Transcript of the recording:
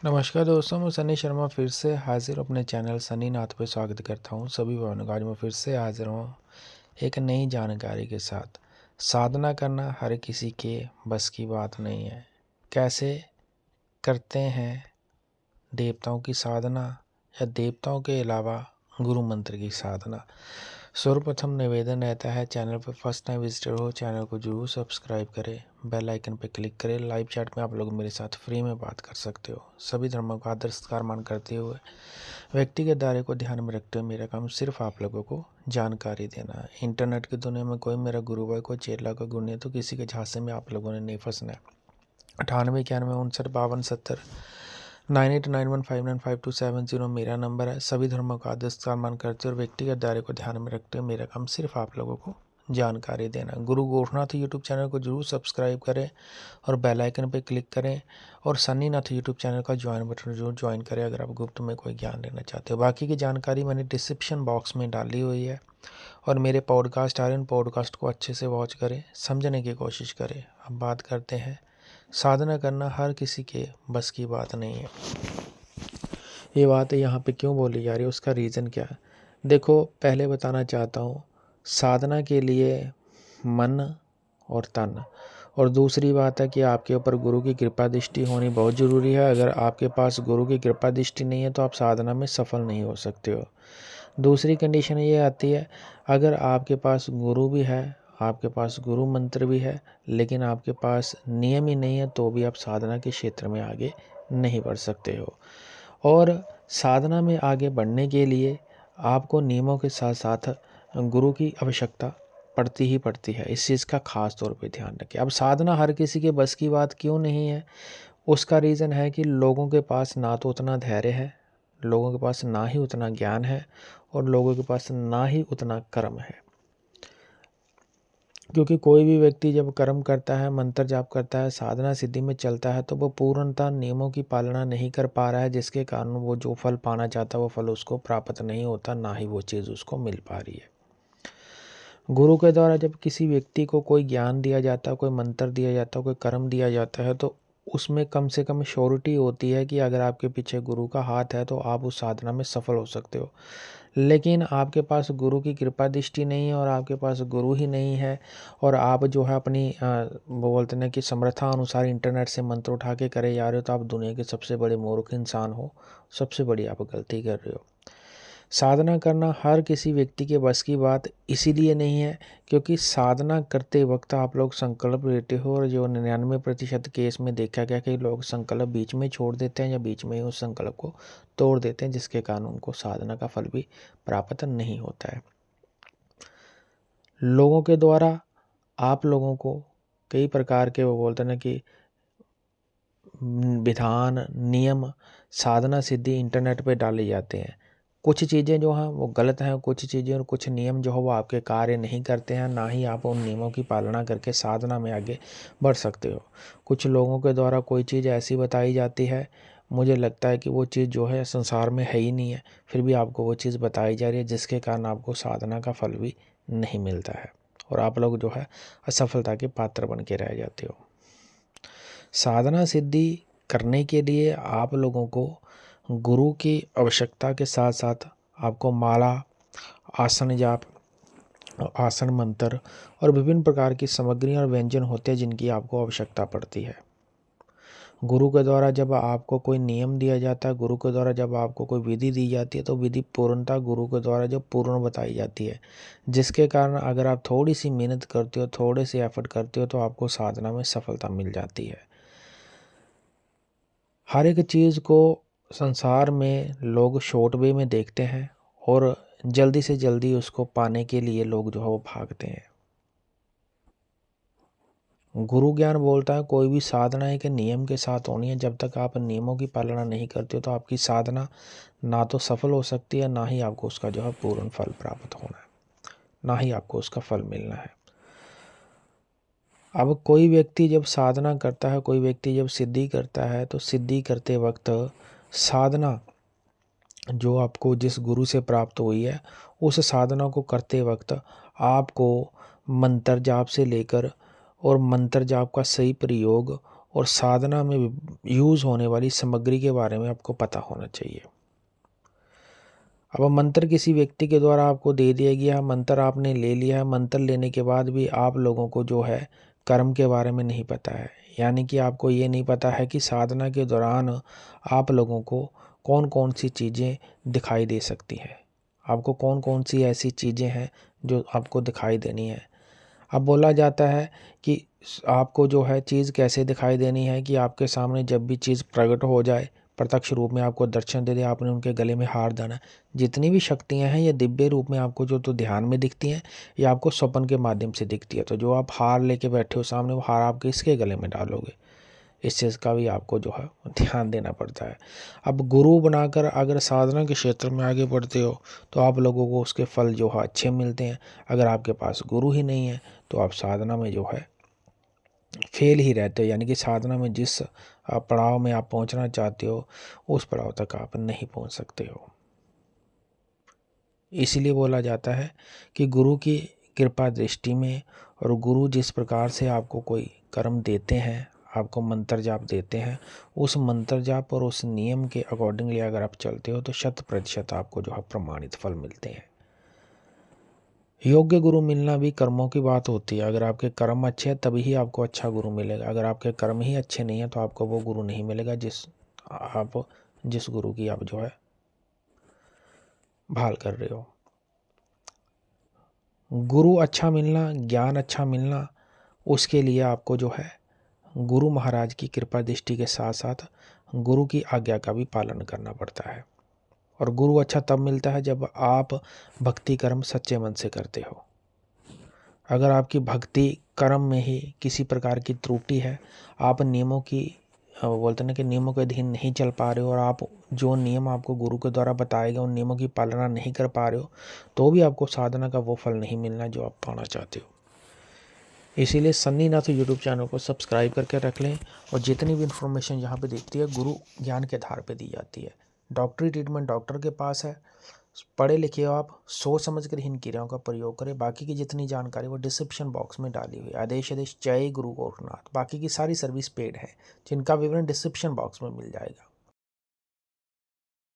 नमस्कार दोस्तों, मैं सनी शर्मा फिर से हाजिर अपने चैनल सनी नाथ पे स्वागत करता हूँ सभी भाइयों का। आज मैं फिर से हाजिर हूँ एक नई जानकारी के साथ। साधना करना हर किसी के बस की बात नहीं है। कैसे करते हैं देवताओं की साधना या देवताओं के अलावा गुरु मंत्र की साधना। सर्वप्रथम निवेदन रहता है, चैनल पर फर्स्ट टाइम विजिटर हो चैनल को जरूर सब्सक्राइब करें, बेल आइकन पर क्लिक करें। लाइव चैट में आप लोग मेरे साथ फ्री में बात कर सकते हो। सभी धर्मों का आदर सत्कार मान करते हुए व्यक्तिगत दायरे को ध्यान में रखते हुए मेरा काम सिर्फ आप लोगों को जानकारी देना है। इंटरनेट की दुनिया में कोई मेरा गुरु भाई, कोई चेला का गुरु नहीं है, तो किसी के झांसे में आप लोगों ने नहीं फंसना है। 98 91 59 70 9891595270 मेरा नंबर है। सभी धर्मों का आदर सत्कार मान करते और व्यक्तिगत दायरे को ध्यान में रखते हुए मेरा काम सिर्फ आप लोगों को जानकारी देना। गुरु गोरखनाथ यूट्यूब चैनल को जरूर सब्सक्राइब करें और बेल आइकन पर क्लिक करें और सन्नी नाथ यूट्यूब चैनल का ज्वाइन बटन जरूर ज्वाइन करें अगर आप गुप्त में कोई ज्ञान लेना चाहते हो। बाकी की जानकारी मैंने डिस्क्रिप्शन बॉक्स में डाली हुई है और मेरे पॉडकास्ट आ रहे हैं, पॉडकास्ट को अच्छे से वॉच करें, समझने की कोशिश करें। अब बात करते हैं, साधना करना हर किसी के बस की बात नहीं है। ये बात यहाँ पे क्यों बोली जा रही है, उसका रीज़न क्या है? देखो, पहले बताना चाहता हूँ, साधना के लिए मन और तन, और दूसरी बात है कि आपके ऊपर गुरु की कृपा दृष्टि होनी बहुत ज़रूरी है। अगर आपके पास गुरु की कृपा दृष्टि नहीं है तो आप साधना में सफल नहीं हो सकते हो। दूसरी कंडीशन ये आती है, अगर आपके पास गुरु भी है, आपके पास गुरु मंत्र भी है, लेकिन आपके पास नियम ही नहीं है, तो भी आप साधना के क्षेत्र में आगे नहीं बढ़ सकते हो। और साधना में आगे बढ़ने के लिए आपको नियमों के साथ साथ गुरु की आवश्यकता पड़ती ही पड़ती है। इस चीज़ का खास तौर पे ध्यान रखें। अब साधना हर किसी के बस की बात क्यों नहीं है, उसका रीज़न है कि लोगों के पास ना तो उतना धैर्य है, लोगों के पास ना ही उतना ज्ञान है, और लोगों के पास ना ही उतना कर्म है। क्योंकि कोई भी व्यक्ति जब कर्म करता है, मंत्र जाप करता है, साधना सिद्धि में चलता है, तो वो पूर्णतः नियमों की पालना नहीं कर पा रहा है, जिसके कारण वो जो फल पाना चाहता है वो फल उसको प्राप्त नहीं होता, ना ही वो चीज़ उसको मिल पा रही है। गुरु के द्वारा जब किसी व्यक्ति को कोई ज्ञान दिया जाता है, कोई मंत्र दिया जाता है, कोई कर्म दिया जाता है, तो उसमें कम से कम श्योरिटी होती है कि अगर आपके पीछे गुरु का हाथ है तो आप उस साधना में सफल हो सकते हो। लेकिन आपके पास गुरु की कृपा दृष्टि नहीं है और आपके पास गुरु ही नहीं है, और आप जो है अपनी वो बोलते हैं कि समर्था अनुसार इंटरनेट से मंत्र उठा के करे जा रहे हो, तो आप दुनिया के सबसे बड़े मूर्ख इंसान हो, सबसे बड़ी आप गलती कर रहे हो। साधना करना हर किसी व्यक्ति के बस की बात इसीलिए नहीं है क्योंकि साधना करते वक्त आप लोग संकल्प लेते हो, और जो 99% केस में देखा गया कि लोग संकल्प बीच में छोड़ देते हैं या बीच में ही उस संकल्प को तोड़ देते हैं, जिसके कारण उनको साधना का फल भी प्राप्त नहीं होता है। लोगों के द्वारा आप लोगों को कई प्रकार के वो बोलते हैं ना कि विधान, नियम, साधना सिद्धि इंटरनेट पे डाले जाते हैं। कुछ चीज़ें जो हैं वो गलत हैं, कुछ चीज़ें और कुछ नियम जो है वो आपके कार्य नहीं करते हैं, ना ही आप उन नियमों की पालना करके साधना में आगे बढ़ सकते हो। कुछ लोगों के द्वारा कोई चीज़ ऐसी बताई जाती है, मुझे लगता है कि वो चीज़ जो है संसार में है ही नहीं है, फिर भी आपको वो चीज़ बताई जा रही है, जिसके कारण आपको साधना का फल भी नहीं मिलता है और आप लोग जो है असफलता के पात्र बन के रह जाते हो। साधना सिद्धि करने के लिए आप लोगों को गुरु की आवश्यकता के साथ साथ आपको माला, आसन जाप, आसन मंत्र और विभिन्न प्रकार की सामग्रियाँ और व्यंजन होते हैं जिनकी आपको आवश्यकता पड़ती है। गुरु के द्वारा जब आपको कोई नियम दिया जाता है, गुरु के द्वारा जब आपको कोई विधि दी जाती है, तो विधि पूर्णतः गुरु के द्वारा जो पूर्ण बताई जाती है, जिसके कारण अगर आप थोड़ी सी मेहनत करते हो, थोड़े से एफर्ट करते हो, तो आपको साधना में सफलता मिल जाती है। हर एक चीज़ को संसार में लोग शॉर्ट वे में देखते हैं और जल्दी से जल्दी उसको पाने के लिए लोग जो है वो भागते हैं। गुरु ज्ञान बोलता है कोई भी साधना एक नियम के साथ होनी है। जब तक आप नियमों की पालना नहीं करते हो तो आपकी साधना ना तो सफल हो सकती है, ना ही आपको उसका जो है पूर्ण फल प्राप्त होना है, ना ही आपको उसका फल मिलना है। अब कोई व्यक्ति जब साधना करता है, कोई व्यक्ति जब सिद्धि करता है, तो सिद्धि करते वक्त साधना जो आपको जिस गुरु से प्राप्त हुई है, उस साधना को करते वक्त आपको मंत्र जाप से लेकर और मंत्र जाप का सही प्रयोग और साधना में यूज़ होने वाली सामग्री के बारे में आपको पता होना चाहिए। अब मंत्र किसी व्यक्ति के द्वारा आपको दे दिया गया, मंत्र आपने ले लिया है, मंत्र लेने के बाद भी आप लोगों को जो है कर्म के बारे में नहीं पता है, यानी कि आपको ये नहीं पता है कि साधना के दौरान आप लोगों को कौन कौन सी चीज़ें दिखाई दे सकती हैं, आपको कौन कौन सी ऐसी चीज़ें हैं जो आपको दिखाई देनी है। अब बोला जाता है कि आपको जो है चीज़ कैसे दिखाई देनी है कि आपके सामने जब भी चीज़ प्रकट हो जाए, प्रत्यक्ष रूप में आपको दर्शन दे दे, आपने उनके गले में हार देना है। जितनी भी शक्तियाँ हैं ये दिव्य रूप में आपको जो तो ध्यान में दिखती हैं या आपको स्वप्न के माध्यम से दिखती है। तो जो आप हार लेके बैठे हो सामने, वो हार आप किसके गले में डालोगे, इस चीज़ का भी आपको जो है ध्यान देना पड़ता है। अब गुरु बनाकर अगर साधना के क्षेत्र में आगे बढ़ते हो तो आप लोगों को उसके फल जो है अच्छे मिलते हैं। अगर आपके पास गुरु ही नहीं है तो आप साधना में जो है फेल ही रहते हो, यानी कि साधना में जिस पड़ाव में आप पहुंचना चाहते हो उस पड़ाव तक आप नहीं पहुंच सकते हो। इसीलिए बोला जाता है कि गुरु की कृपा दृष्टि में, और गुरु जिस प्रकार से आपको कोई कर्म देते हैं, आपको मंत्र जाप देते हैं, उस मंत्र जाप और उस नियम के अकॉर्डिंगली अगर आप चलते हो तो 100% आपको जो है प्रमाणित फल मिलते हैं। योग्य गुरु मिलना भी कर्मों की बात होती है। अगर आपके कर्म अच्छे हैं तभी ही आपको अच्छा गुरु मिलेगा। अगर आपके कर्म ही अच्छे नहीं हैं तो आपको वो गुरु नहीं मिलेगा जिस गुरु की आप जो है भाल कर रहे हो। गुरु अच्छा मिलना, ज्ञान अच्छा मिलना, उसके लिए आपको जो है गुरु महाराज की कृपा दृष्टि के साथ साथ गुरु की आज्ञा का भी पालन करना पड़ता है। और गुरु अच्छा तब मिलता है जब आप भक्ति कर्म सच्चे मन से करते हो। अगर आपकी भक्ति कर्म में ही किसी प्रकार की त्रुटि है, आप नियमों की बोलते हैं कि नियमों के अधीन नहीं चल पा रहे हो, और आप जो नियम आपको गुरु के द्वारा बताए गए उन नियमों की पालना नहीं कर पा रहे हो, तो भी आपको साधना का वो फल नहीं मिलना जो आप पाना चाहते हो। इसीलिए सन्नीनाथ यूट्यूब चैनल को सब्सक्राइब करके रख लें, और जितनी भी इन्फॉर्मेशन यहाँ पे दिखती है गुरु ज्ञान के आधार पे दी जाती है। डॉक्टरी ट्रीटमेंट डॉक्टर के पास है, पढ़े लिखे हो आप, सोच समझ कर इन क्रियाओं का प्रयोग करें। बाकी की जितनी जानकारी वो डिस्क्रिप्शन बॉक्स में डाली हुई है। आदेश जय गुरु गोरखनाथ। बाकी की सारी सर्विस पेड है जिनका विवरण डिस्क्रिप्शन बॉक्स में मिल जाएगा।